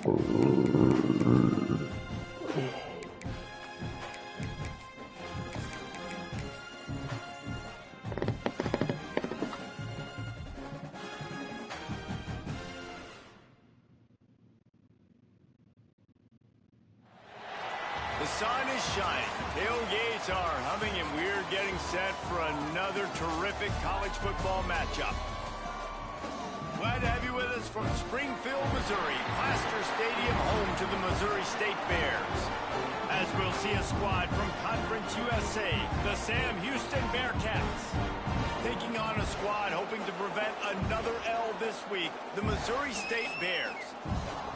The sun is shining, tailgates are humming, and we're getting set for another terrific college football matchup. Glad to have you with us from Springfield, Missouri, Plaster Stadium, home to the Missouri State Bears. As we'll see a squad from Conference USA, the Sam Houston Bearcats. Taking on a squad hoping to prevent another L this week, the Missouri State Bears.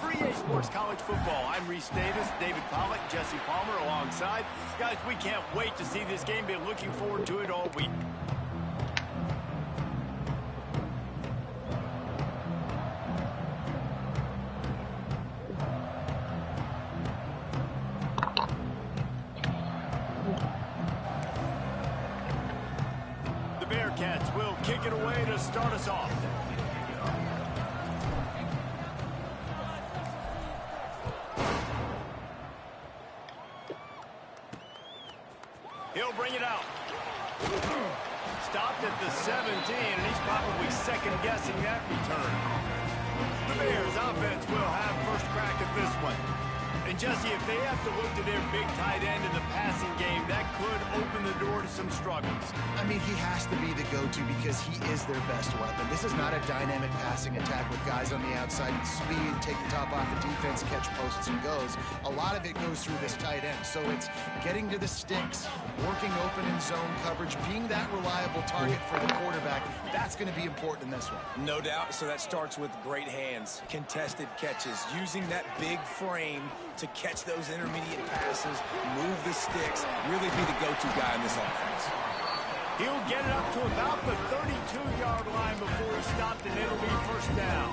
For EA Sports College Football, I'm Reese Davis, David Pollack, Jesse Palmer alongside. Guys, we can't wait to see this game. Been looking forward to it all week. The Bearcats will kick it away to start us off. He'll bring it out. Stopped at the 17, and he's probably second-guessing that return. The Bears offense will have first crack at this one. And Jesse, if they have to look to their big tight end in the passing game, that could open the door to some struggles. I mean, he has to be the go-to because he is their best weapon. This is not a dynamic passing attack with guys on the outside and speed, take the top off the defense, catch posts and goes. A lot of it goes through this tight end. So it's getting to the sticks, working open in zone coverage, being that reliable target for the quarterback. That's going to be important in this one. No doubt. So that starts with great hands, contested catches, using that big frame to catch those intermediate passes, move the sticks, really be the go-to guy in this offense. He'll get it up to about the 32-yard line before he stopped, and it'll be first down.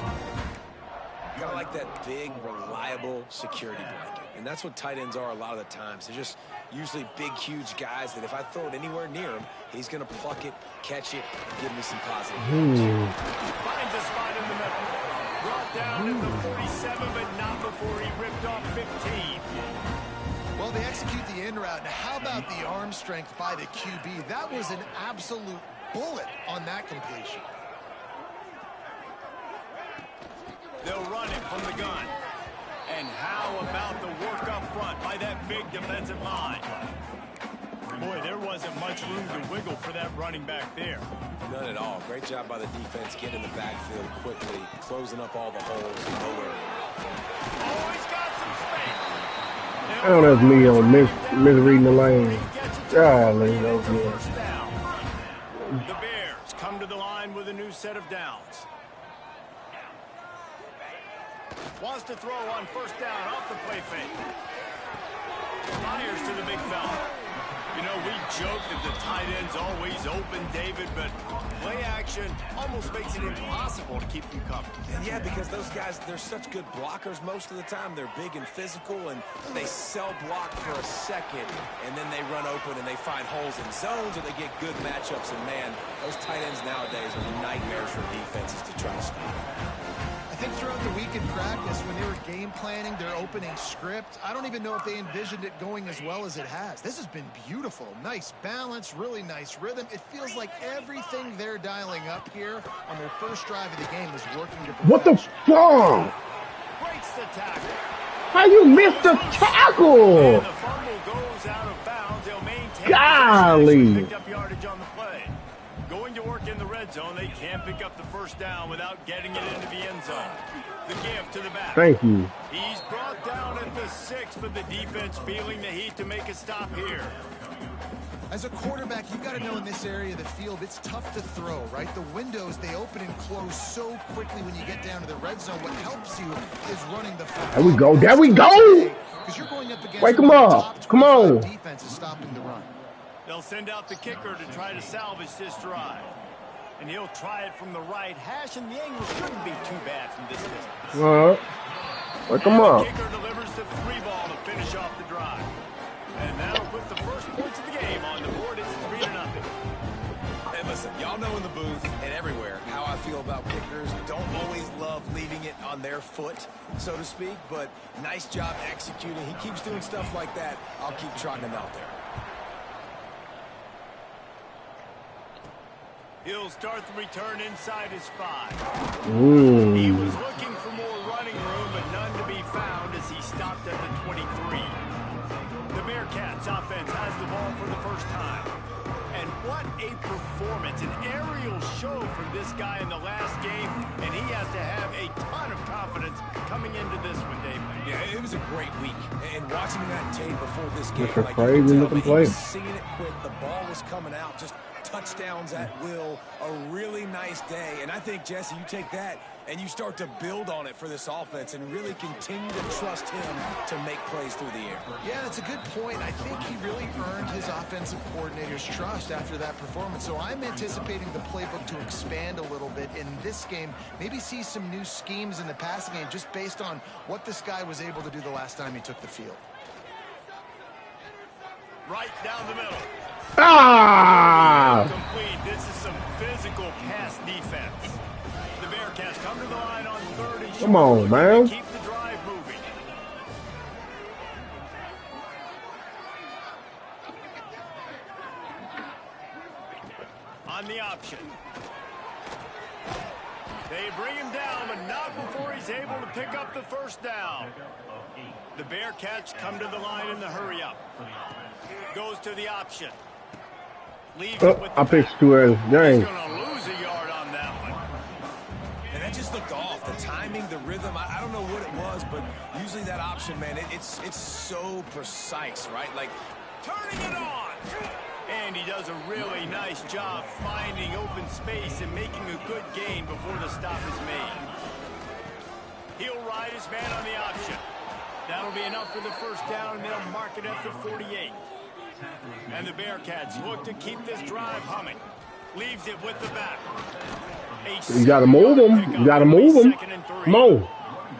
You gotta like that big, reliable security blanket. And that's what tight ends are a lot of the times. They're just usually big, huge guys that if I throw it anywhere near him, he's gonna pluck it, catch it, and give me some positive. Finds a spot in the middle. Brought down at the 47, but not before he ripped off 15. Well, they execute the in route. Now, how about the arm strength by the QB? That was an absolute bullet on that completion. They'll run it from the gun. And how about the work up front by that big defensive line? Boy, there wasn't much room to wiggle for that running back there. None at all. Great job by the defense getting in the backfield quickly, closing up all the holes. Nowhere. Oh, he's got some space. I don't know if me on misreading the lane. Golly, those men. The Bears come to the line with a new set of downs. Wants to throw on first down off the play fake. Fires to the big fella. You know, we joke that the tight end's always open, David, but play action almost makes it impossible to keep them covered. And yeah, because those guys, they're such good blockers most of the time. They're big and physical, and they sell block for a second, and then they run open and they find holes in zones, or they get good matchups. And man, those tight ends nowadays are nightmares for defenses to try to stop. I think throughout the week in practice, when they were game planning their opening script, I don't even know if they envisioned it going as well as it has. This has been beautiful. Nice balance, really nice rhythm. It feels like everything they're dialing up here on their first drive of the game is working to perfection. What the fuck? Breaks the tackle. How you missed the tackle? And the fumble goes out of bounds. They'll maintain Golly. picked up yardage on the play. Going to work in the red zone, they can't pick up the first down without getting it into the end zone. The give to the back. Thank you. He's brought down at the 6, but the defense feeling the heat to make a stop here. As a quarterback, you've got to know in this area of the field, it's tough to throw, right? The windows, they open and close so quickly when you get down to the red zone. What helps you is running the football. There we go. There we go. Because you're going up against Wake him up. Come on. Defense is stopping the run. They'll send out the kicker to try to salvage this drive. And he'll try it from the right hash, and the angle shouldn't be too bad from this distance. All right. Wake him up. The kicker delivers the 3 ball to finish off the drive. And that'll put the first points of the game on the board. It's 3-0. And listen, Listen, y'all know in the booth and everywhere how I feel about kickers. Don't always love leaving it on their foot, so to speak, but nice job executing. He keeps doing stuff like that. I'll keep trotting him out there. He'll start the return inside his 5. He Mmm. was looking for more running room, but none to be found as he stopped at the 23. The Bearcats offense has the ball for the first time. And what a performance, an aerial show from this guy in the last game, and he has to have a ton of confidence coming into this one, David. Yeah, it was a great week. And watching that tape before this game, That's a like crazy you could tell, looking man, he play. was seeing it quick. The ball was coming out, just touchdowns at will. A really nice day. And I think, Jesse, you take that and you start to build on it for this offense and really continue to trust him to make plays through the air. Yeah, that's a good point. I think he really earned his offensive coordinator's trust after that performance. So I'm anticipating the playbook to expand a little bit in this game. Maybe see some new schemes in the passing game just based on what this guy was able to do the last time he took the field. Right down the middle. Ah! Complete. This is some physical pass defense. The Bearcats come to the line on 3rd and short. Come on, man. Keep the drive moving. On the option. They bring him down, but not before he's able to pick up the first down. The Bearcats come to the line in the hurry-up. Goes to the option. Leaves it with the I pitched too early. He's Dang. going to lose a yard on that one. And that just looked off. The timing, the rhythm, I don't know what it was, but usually that option, man, it's so precise, right? Like, turning it on. And he does a really nice job finding open space and making a good gain before the stop is made. He'll ride his man on the option. That'll be enough for the first down, and they'll mark it at the 48. And the Bearcats look to keep this drive humming. Leaves it with the back. You gotta move him. You gotta move him. Come on.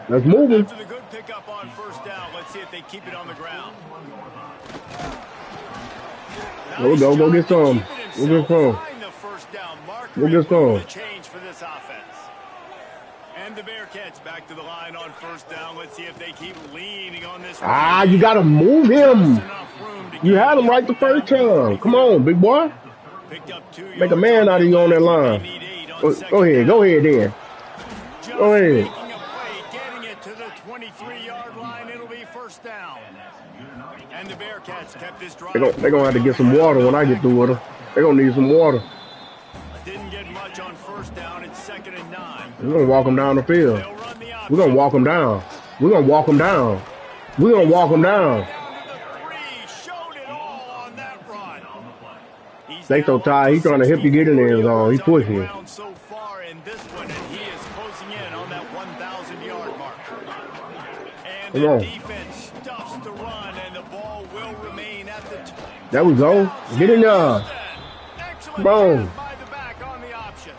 Let's move him. After the good pickup on first down, let's see if they keep it on the ground. Go, go, go get some. Go get some. Find the first down marker. Go get some. The change for this offense. And the Bearcats back to the line on first down. Let's see if they keep leaning on this. Ah, you gotta move him. You had him right the first time. Come on, big boy. Make a man out of you on that line. Go ahead then. Go ahead. Getting it to the 23-yard line. It'll be first down. And the Bearcats kept this drive. They're gonna have to get some water when I get through with them. They're gonna need some water. Didn't get much on first down. It's 2nd and 9. We're gonna walk them down the field. We're gonna walk them down. We're gonna walk them down. We're gonna walk them down. They so tired. He's trying to help you get in there. He's pushing. So far in this one, and he is closing in on that 1,000-yard mark. And the defense stuffs the run, and the ball will remain at the. There we go. Get in there. Come on. By the back on the option.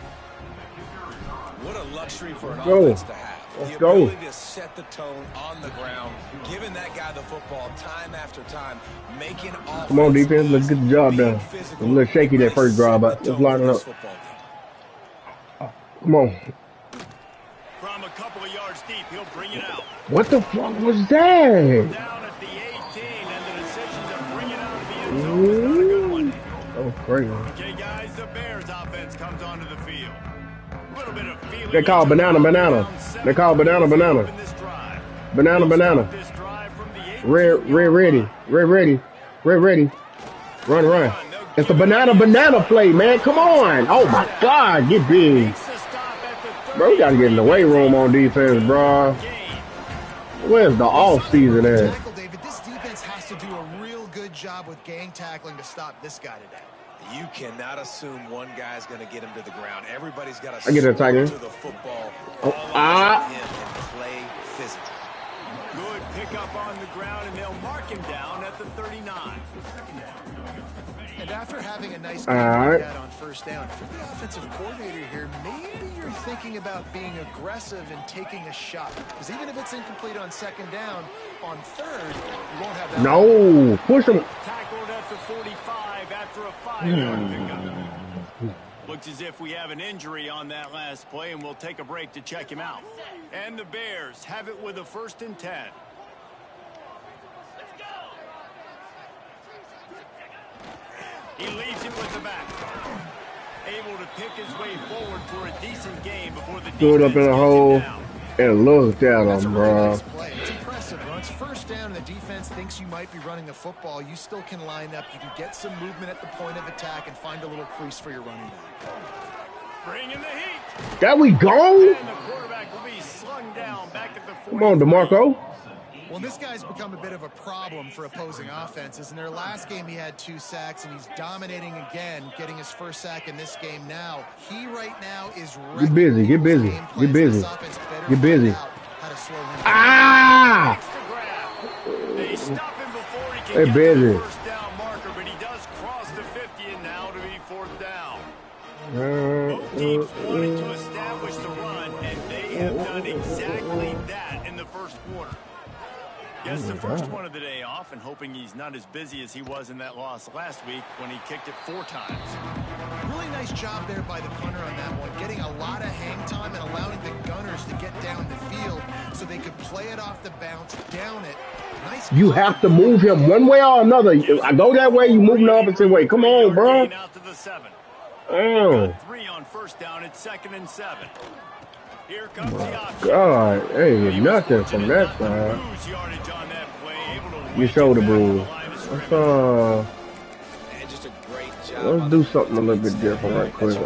What a luxury for an Go. offense to have. Let's The go. ability to set the tone on the ground, giving that guy the football time after time, making offense. Come on, defense. Let's get the job done. A little shaky that first drive, but let's line it up. Come on. From a couple of yards deep, he'll bring it out. What the fuck was that? Down at the 18, and the decision to bring it out of the end zone is not a good one. That was crazy. Okay, guys, the Bears offense comes onto the field. A little bit of feeling. They call banana. They call banana. Banana. Red ready. Run. It's a banana play, man. Come on. Oh my God, get big. Bro, we gotta get in the weight room on defense, bro. Where's the off season at? Michael David, this defense has to do a real good job with gang tackling to stop this guy today. You cannot assume one guy's going to get him to the ground. Everybody's got to I get that tight end. to the football. Oh, Him and play physical. Good pickup on the ground, and they'll mark him down at the 39. And after having a nice All game right. like that on first down, if you're the offensive coordinator here, maybe you're thinking about being aggressive and taking a shot. Because even if it's incomplete on second down, on third, you won't have that. No, push him. Tackled at the 45 after a 5-yard pickup. Looks as if we have an injury on that last play, and we'll take a break to check him out. And the Bears have it with a 1st and 10. He leaves it with the back. Able to pick his way forward for a decent game before the stood up in a hole and looked at him, bro. It's impressive. Once 1st down and the defense thinks you might be running the football, you still can line up. You can get some movement at the point of attack and find a little crease for your running back. Bring in the heat. That we gone? And the quarterback will be slung down back at the 40. Come on, DeMarco. Well, this guy's become a bit of a problem for opposing offenses. In their last game, he had 2 sacks, and he's dominating again, getting his 1st sack in this game now. He right now is get busy, get busy, get busy, get busy. Ah! They stop him before he can get to the first down marker, but he does cross the 50, and now to be 4th down. Both teams wanted to establish the run, and they have done exactly that in the 1st quarter. Gets the first one of the day off, and hoping he's not as busy as he was in that loss last week when he kicked it 4 times. Really nice job there by the punter on that one, getting a lot of hang time and allowing the Gunners to get down the field so they could play it off the bounce, down it. Nice. You have to move him one way or another. I go that way, you move the opposite way. Come on, bro. Out to the 7. Oh. 3 on 1st down. It's 2nd and 7. Here comes the option. God, hey, nothing from that side. Your shoulder bruise. Let's do something a little bit different right quick.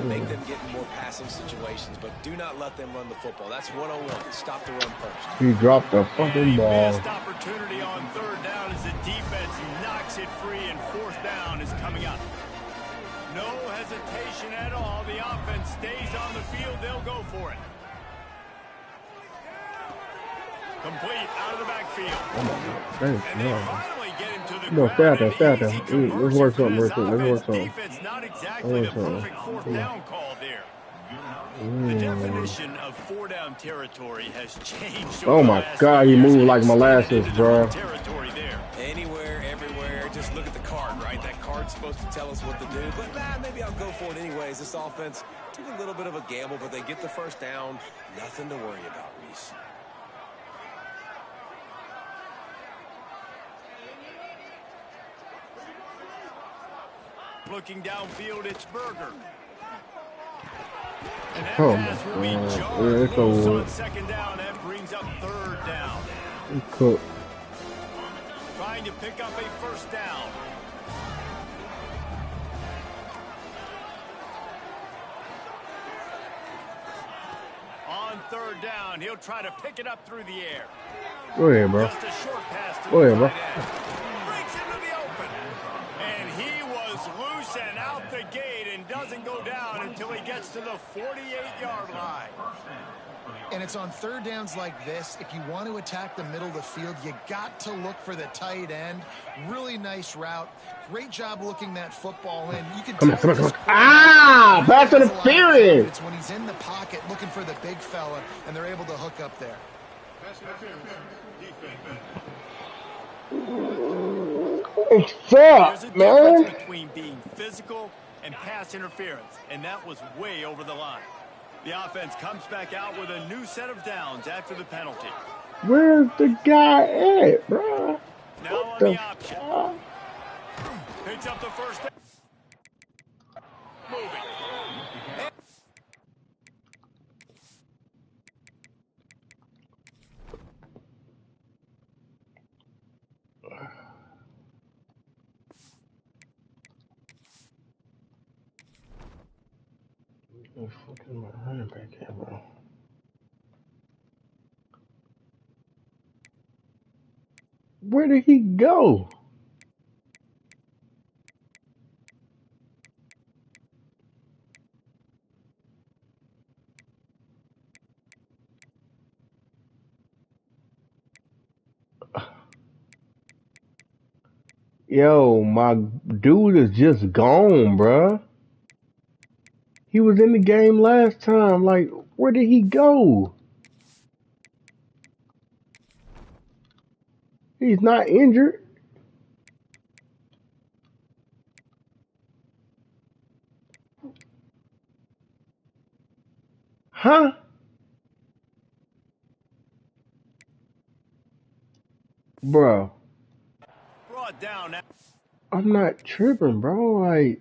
Make them get in more passing situations, but do not let them run the football. That's 101. Stop the run first. He dropped the fucking ball. Missed opportunity on 3rd down as the defense knocks it free, and 4th down is coming up. No hesitation at all. The offense stays on the field. They'll go for it. Complete out of the backfield. Thanks, and they finally get him to the no, ground. Let's work something real quick. Let's work something. Defense not exactly the perfect 4th down call there. The definition of 4-down territory has changed. Oh my God, he moved like molasses, bro. Territory there. Anywhere, everywhere. Just look at the card, right? That card's supposed to tell us what to do. But maybe I'll go for it anyways. This offense took a little bit of a gamble, but they get the 1st down. Nothing to worry about, Reese. Looking downfield, it's Berger. And that Oh pass will be my God. Jones on 2nd down. That brings up 3rd down. Cook. Trying to pick up a 1st down. On 3rd down, he'll try to pick it up through the air. Go ahead, bro. Just a short pass to Go ahead, the bro. tight end. Breaks into the open. And he was loose and out the gate and doesn't go down until he gets to the 48-yard line. And it's on 3rd downs like this. If you want to attack the middle of the field, you got to look for the tight end. Really nice route. Great job looking that football in. You can Come on. Ah, pass interference. It's when he's in the pocket looking for the big fella, and they're able to hook up there. There's a difference between being physical and pass interference, and that was way over the line. The offense comes back out with a new set of downs after the penalty. Where's the guy at, bro? Now on the option. Picks up the 1st down. Moving. Fucking my running back here, bro. Where did he go? Yo, my dude is just gone, bruh. He was in the game last time. Like, where did he go? He's not injured. Huh? Bro, Brought down. I'm not tripping, bro. Like,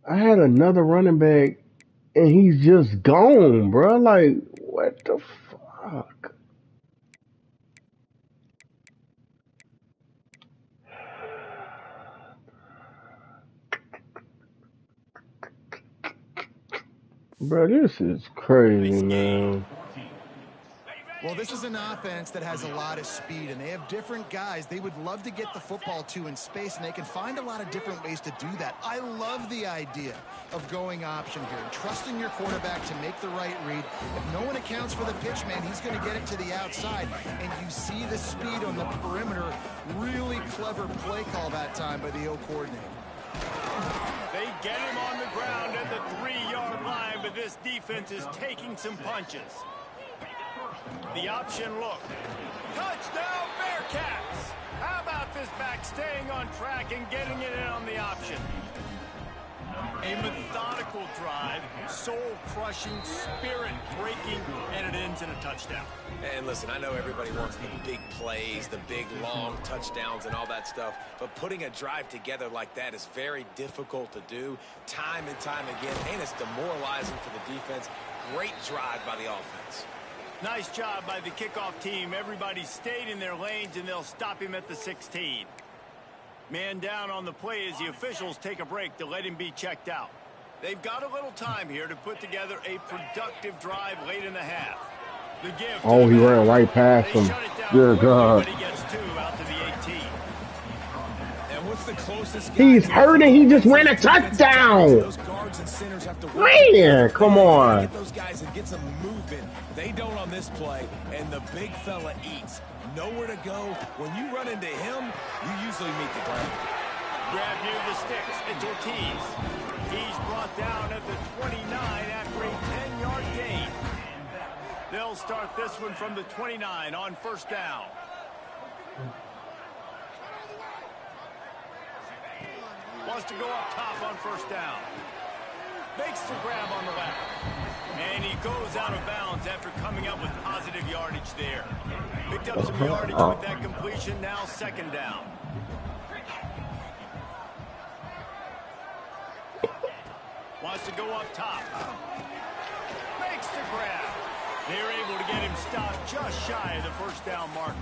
I had another running back and he's just gone, bro. Like, what the fuck? Bro, this is crazy, Nice game. man. Well, this is an offense that has a lot of speed, and they have different guys they would love to get the football to in space, and they can find a lot of different ways to do that. I love the idea of going option here and trusting your quarterback to make the right read. If no one accounts for the pitch, man, he's going to get it to the outside, and you see the speed on the perimeter. Really clever play call that time by the O coordinator. They get him on the ground at the 3-yard line, but this defense is taking some punches. The option look. Touchdown, Bearcats! How about this back staying on track and getting it in on the option? A methodical drive, soul-crushing, spirit-breaking, and it ends in a touchdown. And listen, I know everybody wants the big plays, the big, long touchdowns and all that stuff, but putting a drive together like that is very difficult to do time and time again, and it's demoralizing for the defense. Great drive by the offense. Nice job by the kickoff team. Everybody stayed in their lanes, and they'll stop him at the 16. Man down on the play as the officials take a break to let him be checked out. They've got a little time here to put together a productive drive late in the half. The give Oh, he ran right past him. Dear God. He gets 2 out to the 18. And what's the closest He's hurting. He just ran a touchdown. Those guards and centers have to Man, come on. get those guys and get some movement. They don't on this play, and the big fella eats. Nowhere to go. When you run into him, you usually meet the ground. Grab near the sticks. It's Ortiz. He's brought down at the 29 after a 10-yard gain. They'll start this one from the 29 on first down. Wants to go up top on first down. Makes the grab on the left. And he goes out of bounds after coming up with positive yardage there. Picked up some yardage with that completion. Now second down. Wants to go up top. Makes the grab. They're able to get him stopped just shy of the first down marker.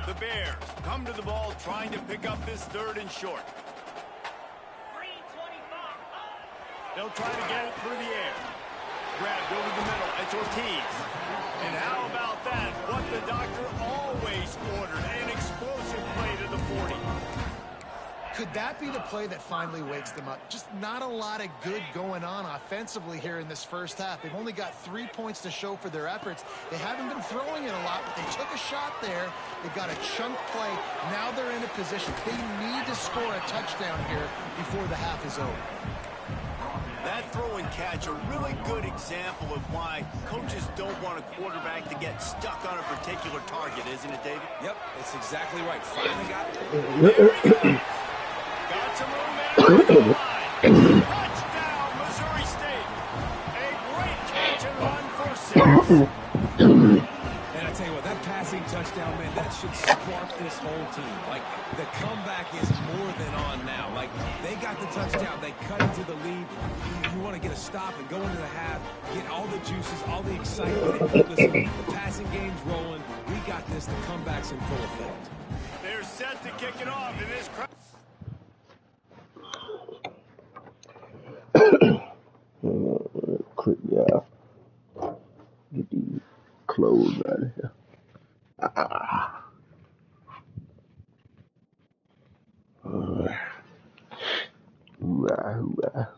The Bears come to the ball trying to pick up this 3rd and short. They'll try to get it through the air. Grabbed over the middle. It's Ortiz. And how about that? What the doctor always ordered. An explosive play to the 40. Could that be the play that finally wakes them up? Just not a lot of good going on offensively here in this first half. They've only got 3 points to show for their efforts. They haven't been throwing it a lot, but they took a shot there. They got a chunk play. Now they're in a position. They need to score a touchdown here before the half is over. That throw and catch, a really good example of why coaches don't want a quarterback to get stuck on a particular target, isn't it, David? Yep, it's exactly right. Finally got it. Got some room there. Touchdown, Missouri State. A great catch and run for 6. And I tell you what, that passing touchdown, man, that should spark this whole team. Like, the comeback is more than on now. Like, they got the touchdown. They cut into the lead. You want to get a stop and go into the half, get all the juices, all the excitement. And listen, the passing game's rolling. We got this. The comeback's in full effect. They're set to kick it off in this crowd. Quick, yeah. Get these clothes out of here. Alright. Hoorah.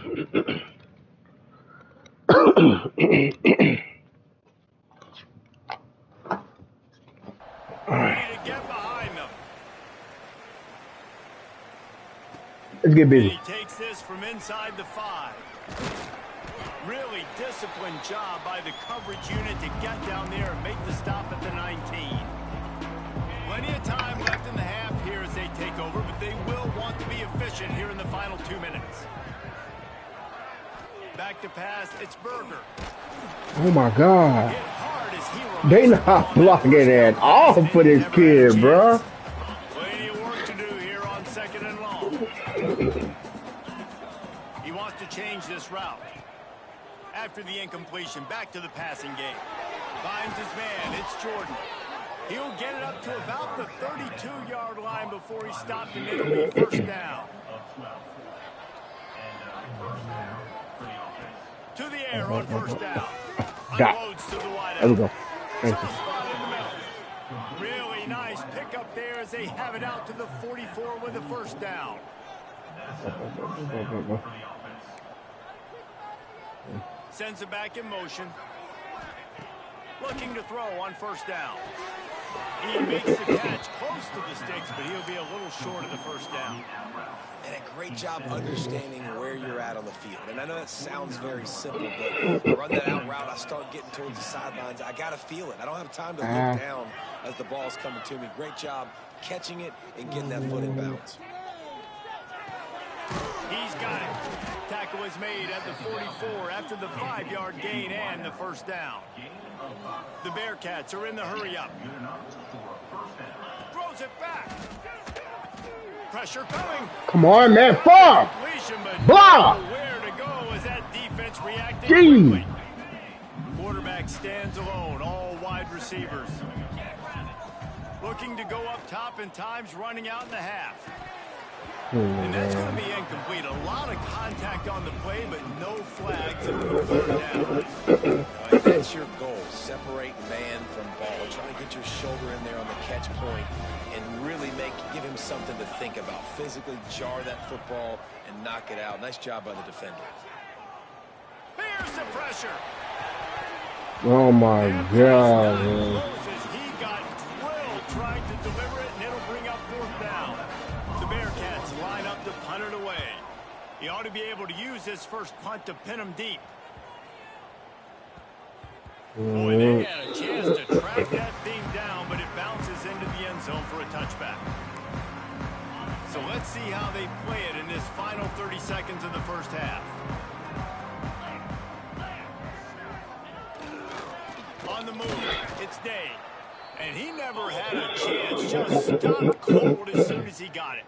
Ready to get behind them. Let's get busy. He takes this from inside the 5. Really disciplined job by the coverage unit to get down there and make the stop at the 19. Plenty of time left in the half here as they take over, but they will want to be efficient here in the final 2 minutes. Back to pass, it's Berger. Oh my God. Hit hard as he They not blocking at all for this kid, bro. Plenty of work to do here on 2nd and long. He wants to change this route. After the incompletion, back to the passing game. Finds his man, it's Jordan. He'll get it up to about the 32-yard line before he stopped, and it'll be first down. To the air on first down. Unloads to the wide There we out. go. Thank you. Spot in the middle. Really nice pickup there as they have it out to the 44 with a first down. Sends it back in motion. Looking to throw on first down. He makes the catch close to the sticks, but he'll be a little short of the first down. And a great job understanding where you're at on the field. And I know that sounds very simple, but I run that out route, I start getting towards the sidelines. I got to feel it. I don't have time to look down as the ball's coming to me. Great job catching it and getting that foot in bounds. He's got it. Tackle is made at the 44 after the 5-yard gain and the first down. The Bearcats are in the hurry-up. Throws it back. Pressure coming. Come on, man. Fuck. Block. Where to go as that defense reacted Gee. quickly. Quarterback stands alone, all wide receivers. Looking to go up top and times running out in the half. And that's going to be incomplete. A lot of contact on the play, but no flags and no third down. That's your goal. Separate man from ball. Try to get your shoulder in there on the catch point and really give him something to think about. Physically jar that football and knock it out. Nice job by the defender. Here's the pressure. Oh my God, man. He got drilled trying to deliver it, and it'll bring up fourth down. The Bearcats line up to punt it away. He ought to be able to use this first punt to pin him deep. Boy, they had a chance to track that thing down, but it bounces into the end zone for a touchback. So let's see how they play it in this final 30 seconds of the first half. On the move, it's Day. And he never had a chance, just stopped cold as soon as he got it.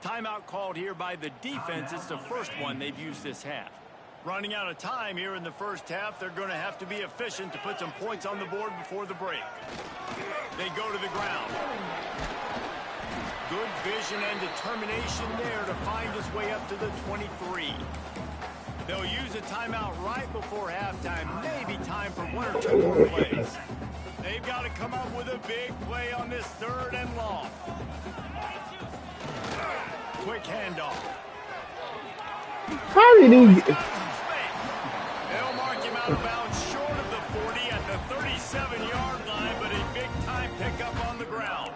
Timeout called here by the defense. It's the first one they've used this half. Running out of time here in the first half, they're going to have to be efficient to put some points on the board before the break. They go to the ground. Good vision and determination there to find his way up to the 23. They'll use a timeout right before halftime. Maybe time for one or two more plays. They've got to come up with a big play on this 3rd and long. Quick handoff. How did he? They'll mark him out of bounds short of the 40 at the 37-yard line, but a big-time pickup on the ground.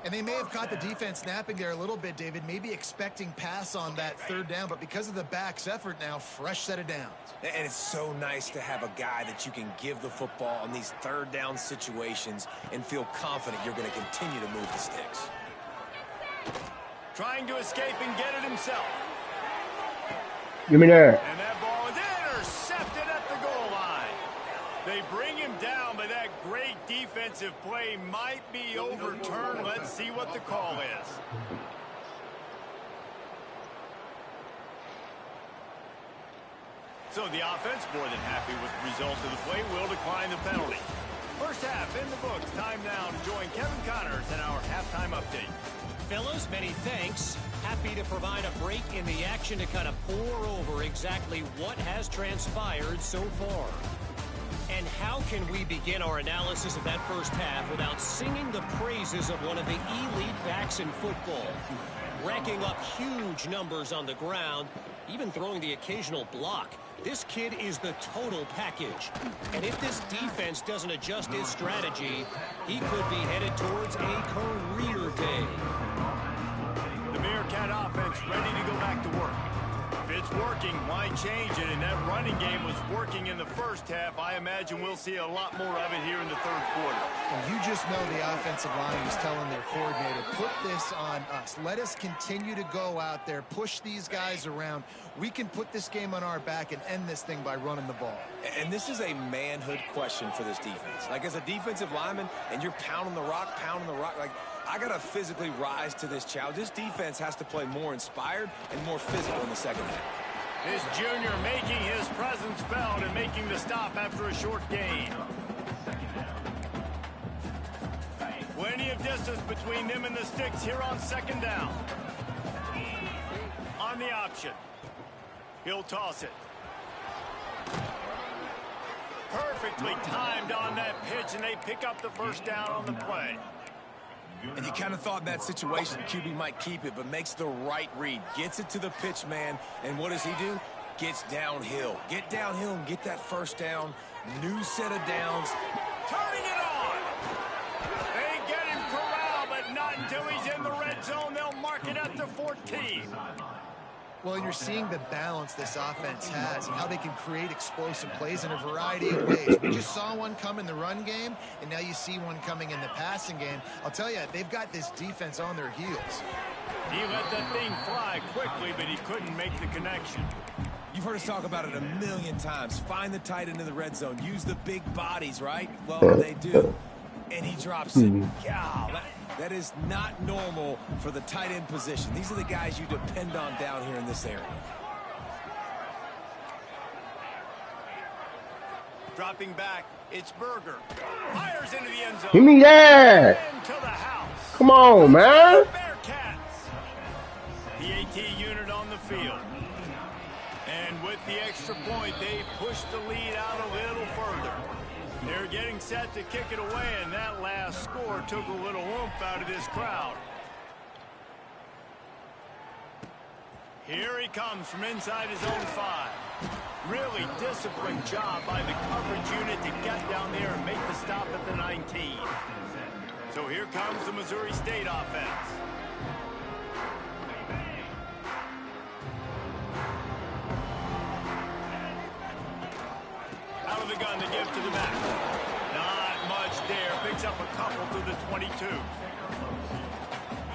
And they may have caught the defense napping there a little bit, David, maybe expecting pass on that 3rd down, but because of the back's effort now, fresh set of downs. And it's so nice to have a guy that you can give the football on these 3rd down situations and feel confident you're going to continue to move the sticks. Trying to escape and get it himself. Give me that. And that ball is intercepted at the goal line. They bring him down, but that great defensive play might be overturned. Let's see what the call is. So the offense, more than happy with the result of the play, will decline the penalty. First half in the books. Time now to join Kevin Connors in our halftime update. Fellas, many thanks. Happy to provide a break in the action to kind of pour over exactly what has transpired so far. And how can we begin our analysis of that first half without singing the praises of one of the elite backs in football? racking up huge numbers on the ground, even throwing the occasional block. This kid is the total package. And if this defense doesn't adjust his strategy, he could be headed towards a career day. The Bearcat offense ready to go back to work. If it's working, why change it? And that running game was working in the first half. I imagine we'll see a lot more of it here in the third quarter. And you just know the offensive line is telling their coordinator, put this on us. Let us continue to go out there, push these guys around. We can put this game on our back and end this thing by running the ball. And this is a manhood question for this defense. Like, as a defensive lineman, and you're pounding the rock, like, I got to physically rise to this challenge. This defense has to play more inspired and more physical in the second half. This junior making his presence felt and making the stop after a short gain. Plenty of distance between them and the sticks here on second down. On the option. He'll toss it. Perfectly timed on that pitch, and they pick up the first down on the play. And you kind of thought in that situation QB might keep it, but makes the right read. Gets it to the pitch man, and what does he do? Gets downhill. Get downhill and get that first down. New set of downs. Turning it on! They get him corralled, but not until he's in the red zone. They'll mark it up to 14. Well, you're seeing the balance this offense has and how they can create explosive plays in a variety of ways. We just saw one come in the run game, and now you see one coming in the passing game. I'll tell you, they've got this defense on their heels. He let that thing fly quickly, but he couldn't make the connection. You've heard us talk about it a million times. Find the tight end in the red zone. Use the big bodies, right? Well, they do. And he drops it. God, that is not normal for the tight end position. These are the guys you depend on down here in this area. Dropping back, it's Berger. Fires into the end zone. Give me that. Into the house. Come on, man. Bearcats. The AT unit on the field. And with the extra point, they push the lead out a little further. They're getting set to kick it away, and that last score took a little oomph out of this crowd. Here he comes from inside his own 5. Really disciplined job by the coverage unit to get down there and make the stop at the 19. So here comes the Missouri State offense. Out of the gun to give to the back. Not much there. Picks up a couple to the 22.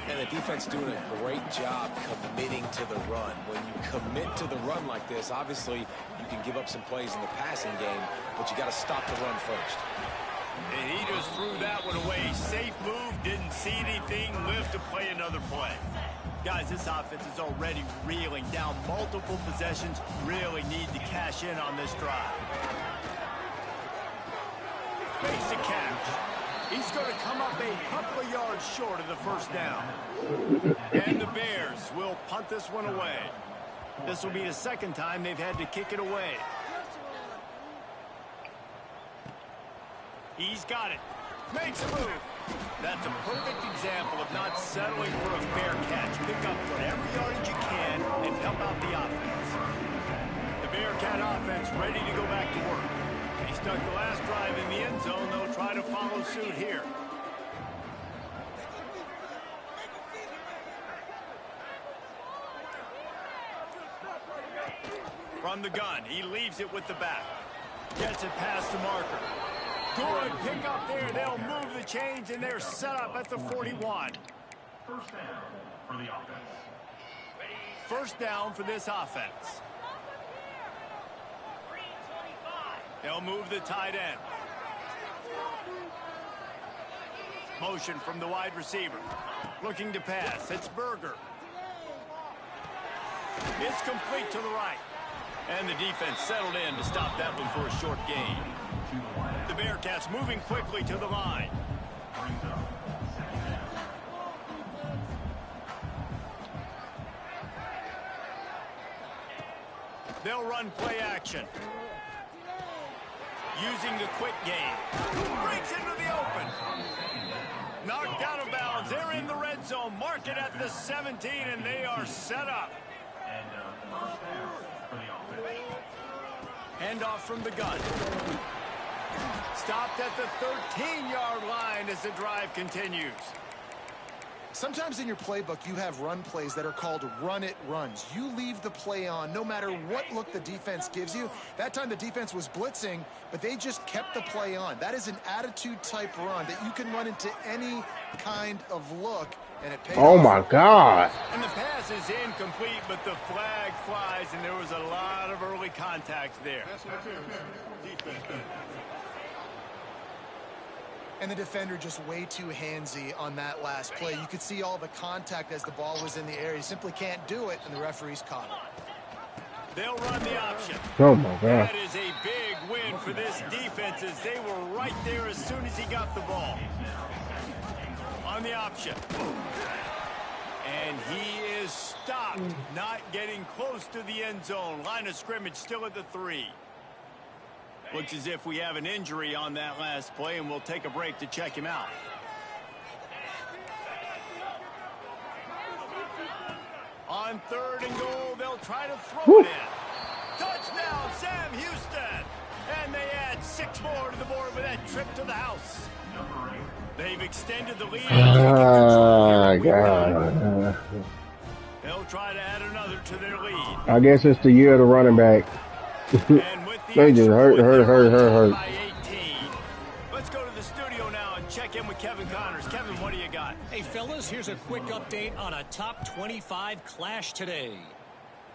And the defense doing a great job committing to the run. When you commit to the run like this, obviously you can give up some plays in the passing game, but you got to stop the run first. And he just threw that one away. Safe move, didn't see anything, lived to play another play. Guys, this offense is already reeling down multiple possessions. Really need to cash in on this drive. Makes the catch. He's going to come up a couple of yards short of the first down. And the Bears will punt this one away. This will be the second time they've had to kick it away. He's got it. Makes a move. That's a perfect example of not settling for a fair catch. Pick up whatever yardage you can and help out the offense. The Bearcat offense ready to go back to work. They stuck the last drive in the end zone. They'll try to follow suit here. From the gun, he leaves it with the back. Gets it past the marker. Good pick up there. They'll move the chains, and they're set up at the 41. First down for the offense. First down for this offense. They'll move the tight end. Motion from the wide receiver. Looking to pass. It's Berger. It's complete to the right. And the defense settled in to stop that one for a short gain. The Bearcats moving quickly to the line. They'll run play action. Using the quick game. Breaks into the open. Knocked out of bounds. They're in the red zone. Mark it at the 17, and they are set up. And first down for the offense. Handoff from the gun. Stopped at the 13-yard line as the drive continues. Sometimes in your playbook, you have run plays that are called run-it runs. You leave the play on no matter what look the defense gives you. That time the defense was blitzing, but they just kept the play on. That is an attitude-type run that you can run into any kind of look, and it pays Oh, off. my God. And the pass is incomplete, but the flag flies, and there was a lot of early contact there. And the defender just way too handsy on that last play. You could see all the contact as the ball was in the air. He simply can't do it, and the referees caught it. They'll run the option. Oh, my God. That is a big win for this defense as they were right there as soon as he got the ball. On the option. And he is stopped, not getting close to the end zone. Line of scrimmage still at the 3. Looks as if we have an injury on that last play, and we'll take a break to check him out. On 3rd and goal, they'll try to throw it in. Touchdown, Sam Houston! And they add 6 more to the board with that trip to the house. They've extended the lead. God. They'll try to add another to their lead. I guess it's the year of the running back. And with the They just hurt. by 18. Let's go to the studio now and check in with Kevin Connors. Kevin, what do you got? Hey, fellas, here's a quick update on a top 25 clash today.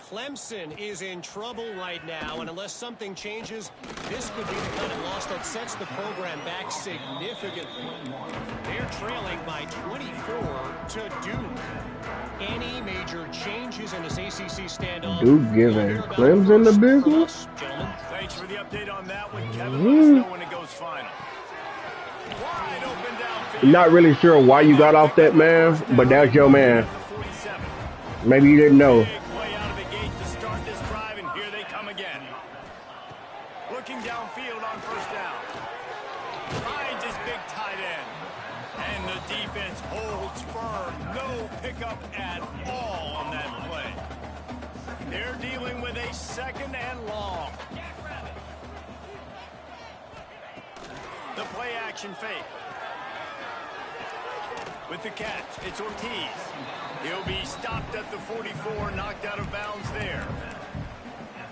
Clemson is in trouble right now, and unless something changes, this could be the kind of loss that sets the program back significantly. They're trailing by 24 to Duke. Any major changes in this ACC standoff? Duke giving Clemson the business? Gentlemen. Thanks for the update on that one, Kevin. Let us know when it goes final. Wide open downfield. Not really sure why you got off that, man, but that's your man. 47. Maybe you didn't know. Big play out of the gate to start this drive, and here they come again. Looking downfield on 1st down. Finds his big tight end. And the defense holds firm. No pickup at all on that play. They're dealing with a 2nd and long. The play action fake. With the catch, it's Ortiz. He'll be stopped at the 44, knocked out of bounds there.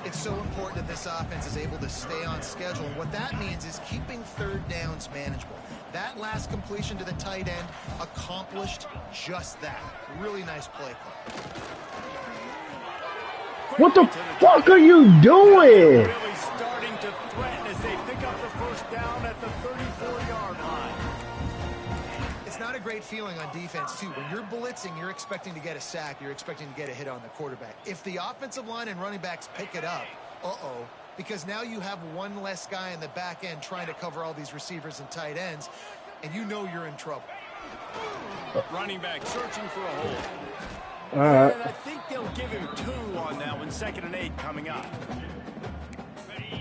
It's so important that this offense is able to stay on schedule. And what that means is keeping 3rd downs manageable. That last completion to the tight end accomplished just that. Really nice play call. What the fuck are you doing? Really starting to threaten as they pick up the 1st down at the 34-yard line. It's not a great feeling on defense, too. When you're blitzing, you're expecting to get a sack. You're expecting to get a hit on the quarterback. If the offensive line and running backs pick it up, because now you have one less guy in the back end trying to cover all these receivers and tight ends, and you know you're in trouble. Running back searching for a hole. Alright. And I think they'll give him 2 on that one. 2nd and 8 coming up.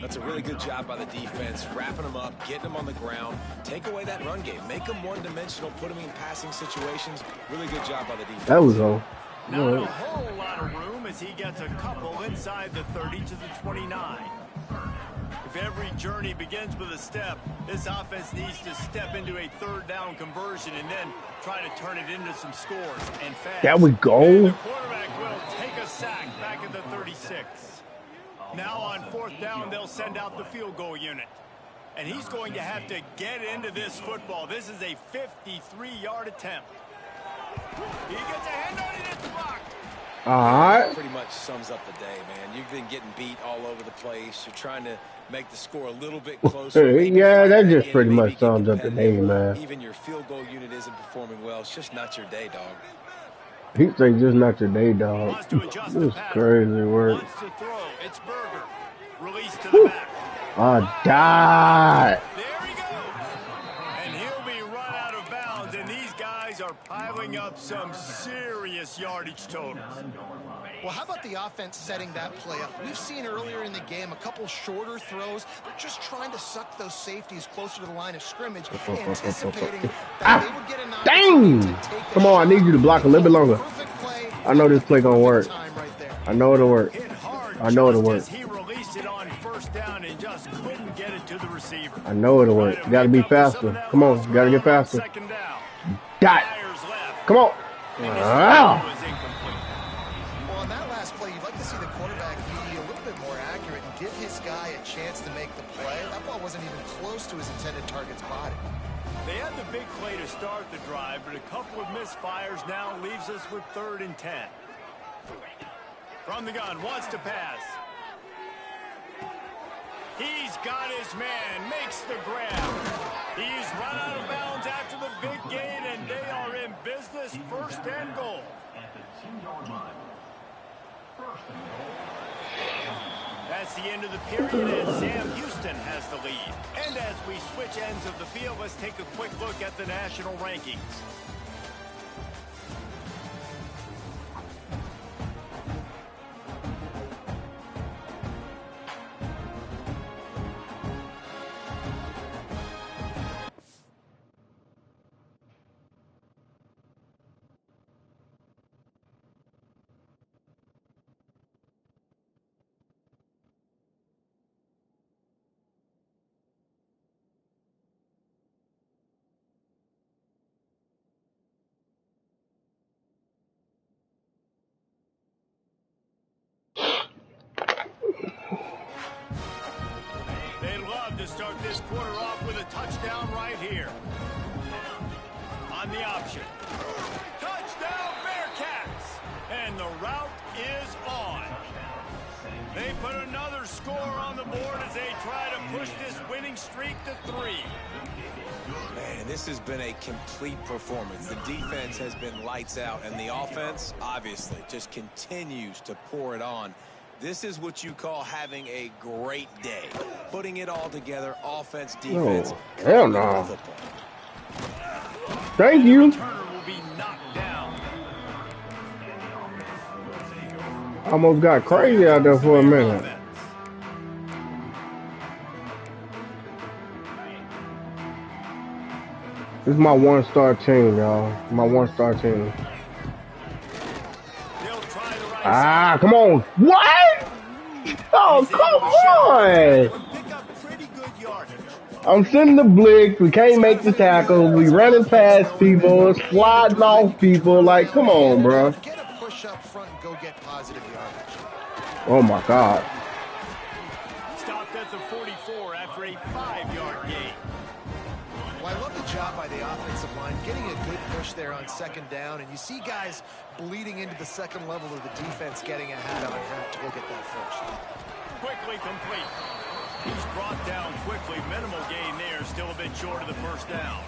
That's a really good job by the defense, wrapping them up, getting them on the ground, take away that run game, make them one-dimensional, put them in passing situations. Really good job by the defense. That was all. Not a whole lot of room as he gets a couple inside the 30 to the 29. If every journey begins with a step, this offense needs to step into a 3rd down conversion and then try to turn it into some scores and fast. There we go. And the quarterback will take a sack back at the 36. Now on 4th down, they'll send out the field goal unit. And he's going to have to get into this football. This is a 53-yard attempt. He gets a hand on it, it's blocked. Alright. Pretty much sums up the day, man. You've been getting beat all over the place. You're trying to make the score a little bit closer. Yeah, that just pretty much sums up the day, man. Even your field goal unit isn't performing well. It's just not your day, dog. He say just not your day, dog. Wants to adjust the This pattern. crazy work. Wants to throw. It's Berger. Release to the back. I died. There he goes. And he'll be run out of bounds. And these guys are piling up some serious yardage totals. Well, how about the offense setting that play up? We've seen earlier in the game a couple shorter throws. They're just trying to suck those safeties closer to the line of scrimmage, anticipating that they would get an opportunity to take a Come on, I need you to block a little bit longer. perfect play. I know this play gonna work. Time right there. I know it'll work. Hit hard I know it'll just work. as he released it on first down and just couldn't get it to the receiver. I know it'll work. You gotta be faster. Come on, you gotta get faster. Second down. Got it. Myers left. Come on. And his Ah. throw was incomplete. Well, on that last play, you'd like to see the quarterback be a little bit more accurate and give his guy a chance to make the play. That ball wasn't even close to his intended target's body. They had the big play to start the drive, but a couple of misfires now leaves us with 3rd and 10. From the gun, wants to pass. He's got his man, makes the grab. He's run out of bounds after the big gain, and they are in business, 1st and goal. At the 2-yard line. 1st and goal. That's the end of the period, and Sam Houston has the lead. And as we switch ends of the field, let's take a quick look at the national rankings. They'd love to start this quarter off with a touchdown right here. On the option. Touchdown Bearcats! And the route is on. They put another score on the board as they try to push this winning streak to 3. Man, this has been a complete performance. The defense has been lights out, and the offense, obviously, just continues to pour it on. This is what you call having a great day. Putting it all together, offense, defense. No, hell no. Football. Thank you. Turner will be knocked down. Almost got crazy out there for a minute. This is my 1-star team, y'all. My 1-star team. They'll try the right Ah, come on. What? Oh, come on. pick up pretty good yardage. I'm sending the blitz. We can't make the tackle. We running past people, sliding off people. Like, come on, bro. Get a push up front and go get positive yardage. Oh, my God. Stopped at the 44 after a 5-yard gain. Well, I love the job by the offensive line, getting a good push there on 2nd down, and you see guys bleeding into the 2nd level of the defense getting a hat-on-hat to go get that first. Quickly complete. He's brought down quickly. Minimal gain there. Still a bit short of the 1st down.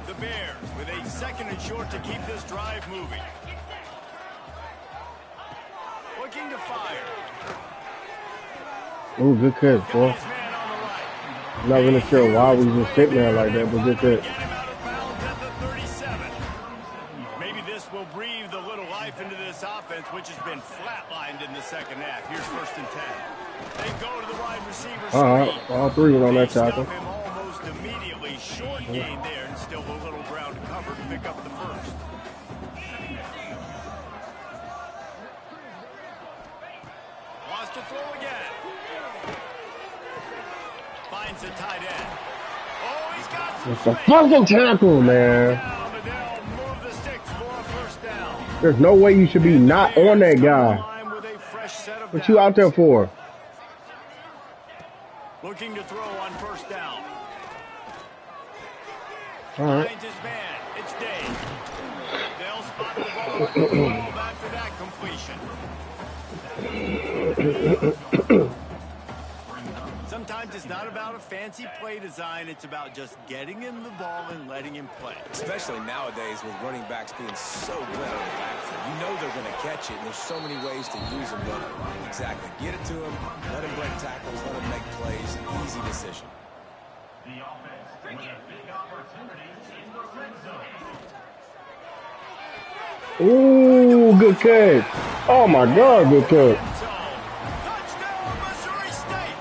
The Bears with a 2nd and short to keep this drive moving. Looking to fire. Ooh, good catch, boy. His man on the right. I'm not really sure why we just sitting there like that, but good catch. Get him out of bounds at the 37. Maybe this will breathe a little life into this offense, which has been flatlined in the 2nd half. Here's 1st and 10. They go to the wide receiver screen. All 3 were on that They stop tackle. him almost immediately. Short gain there, and still a little ground to cover to pick up the 1st. Wants to throw again. Finds the tight end. Oh, he's got some It's a space. fucking tackle, man. Down, but they'll move the sticks for a 1st down. There's no way you should be not on that guy. Line with a fresh set of What you out there downs. for? Looking to throw on 1st down. All right. Finds his man. It's Dave. They'll spot the ball and throw back to that completion. Sometimes it's not about a fancy play design. It's about just getting him the ball and letting him play. Especially nowadays with running backs being so good out of the backfield. You know they're going to catch it, and there's so many ways to use them. But exactly, get it to him, let him break tackles, let him make plays. Easy decision. The offense with a big opportunity in the red zone. Ooh, good catch. Oh my God, good catch. Touchdown, Missouri State.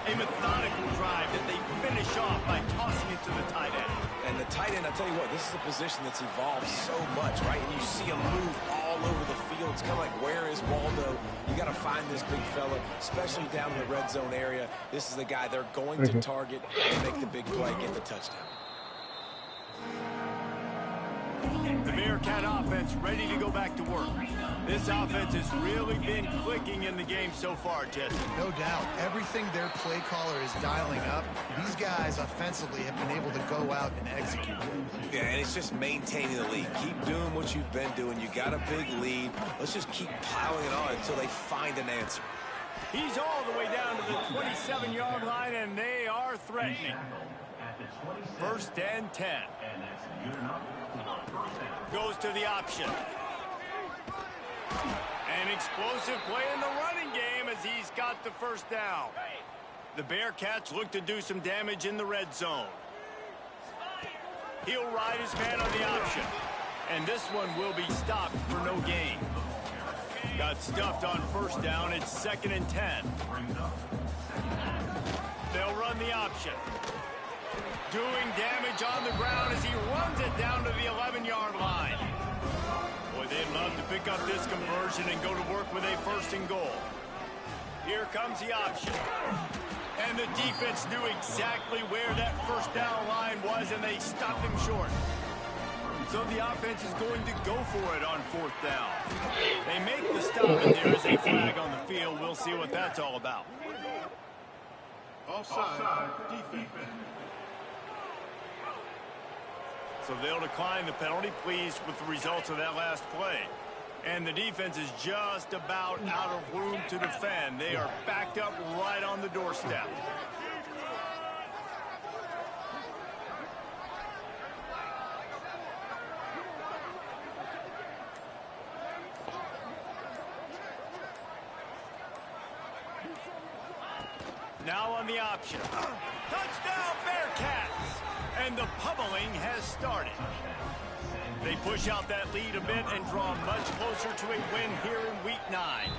A methodical drive that they finish off by tossing it to the tight end. And the tight end, I tell you what, this is a position that's evolved so much, right? And you see him move all over the field. It's kind of like, where is Waldo? You got to find this big fella, especially down in the red zone area. This is the guy they're going to target and make the big play, get the touchdown. The Bearcat offense ready to go back to work. This offense has really been clicking in the game so far, Jesse. No doubt. Everything their play caller is dialing up, these guys offensively have been able to go out and execute. Yeah, and it's just maintaining the lead. Keep doing what you've been doing. You got a big lead. Let's just keep piling it on until they find an answer. He's all the way down to the 27-yard line, and they are threatening. First and 10. Goes to the option. An explosive play in the running game as he's got the first down. The Bearcats look to do some damage in the red zone. He'll ride his man on the option. And this one will be stopped for no gain. Got stuffed on first down. It's 2nd and 10. They'll run the option. Doing damage on the ground as he runs it down to the 11-yard line. Boy, they'd love to pick up this conversion and go to work with a 1st and goal. Here comes the option. And the defense knew exactly where that first down line was, and they stopped him short. So the offense is going to go for it on 4th down. They make the stop, and there is a flag on the field. We'll see what that's all about. Offside, defense. So they'll decline the penalty, pleased with the results of that last play. And the defense is just about out of room to defend. They are backed up right on the doorstep. Now on the option. Touchdown, Bearcats! And the pummeling has started. They push out that lead a bit and draw much closer to a win here in Week 9.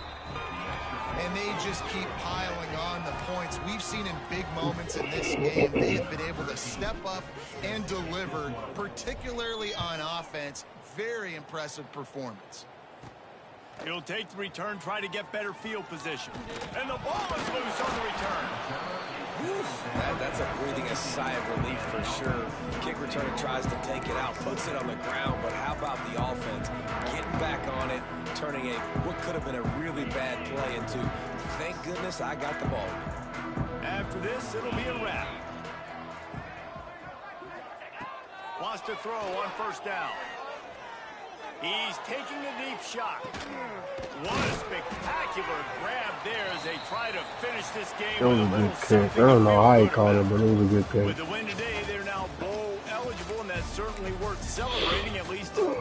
And they just keep piling on the points. We've seen in big moments in this game, they have been able to step up and deliver, particularly on offense. Very impressive performance. He'll take the return, try to get better field position. And the ball is loose on the return. That's a breathing a sigh of relief for sure. Kick returner tries to take it out, puts it on the ground, but how about the offense getting back on it, turning what could have been a really bad play into, thank goodness I got the ball again. After this, it'll be a wrap. Wants to throw on 1st down. He's taking a deep shot. What a spectacular grab there as they try to finish this game. That was a good catch. I don't know how he called it, but it was a good catch. With the win today, they're now bowl eligible, and that's certainly worth celebrating, at least in